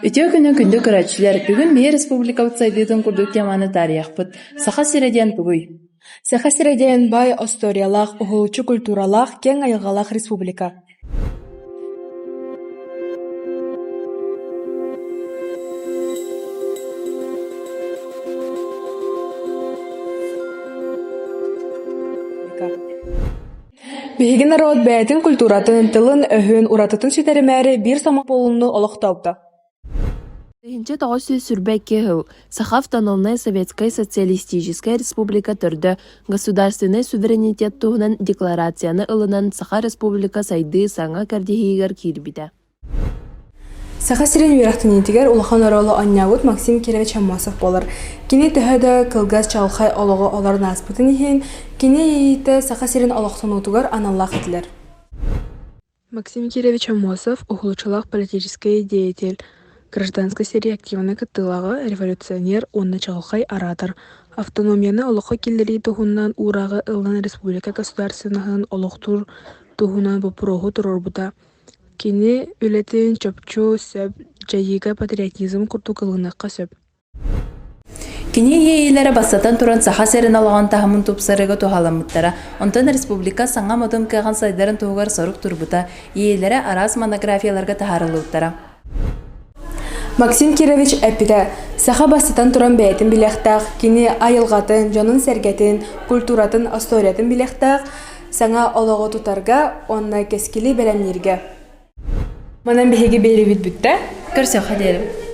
Өтө күнү күндү көрөчүлөр бүгүн Бээ республикалык сайдыытын курдук теманы тарыяхпыт. Саха сиреден тугуй. Саха сиреден бай историялах, ухулчу культуралах, кең айылгалах республика. Биһиги народ бэйэтин культуратын, тылын, өһүн, уратытын сүтэримээри бир самак болунну олохтообда. Тыһынча тоҕо сүрбәкке хыл. Саха автономная Советская социалистическая республика төрдө государственный суверенитет туһунан декларацияны ылынан Саха республика сайды саңа кардихигер киирбите. Саха сирен үйрахтынитигер улахан оролу аннягут Максим Кирович Аммасов болар. Кини төһөдө кылгас чалхай олого олар наспытын ихин, кини ийите саха сирен олохтонутугар аналлах этилер. Максим Кирович Аммасов ухулчулах политический деятель, гражданской серии активный кыттылагы, революционер, онна чалхай оратор. Автономияны олохо киллери тухуннан урагы ылдан республика государственныхын олохтур тухунан бупурогу турорбута. Кини үлетин чөпчү сөп, жайыга патриотизм куртукылынакка сөп. Кини иейлері бастатан туран саха серин алған тахамын тупсарыга тухаламыттара. Онтан республика саңа модун кыган сайдарын тугар сорук турбута. Иейлері арас монографияларга тахарылыттара. Максим Кирович эппите саха бастатан туран бәйтин билектақ, кини айылгатын, жонун сергетин, культуратын, историятын билектақ, саңа олого тутарга, онна кескили белемнерге. Манан биһиги бери бит бүтте. Көрсө хадерим.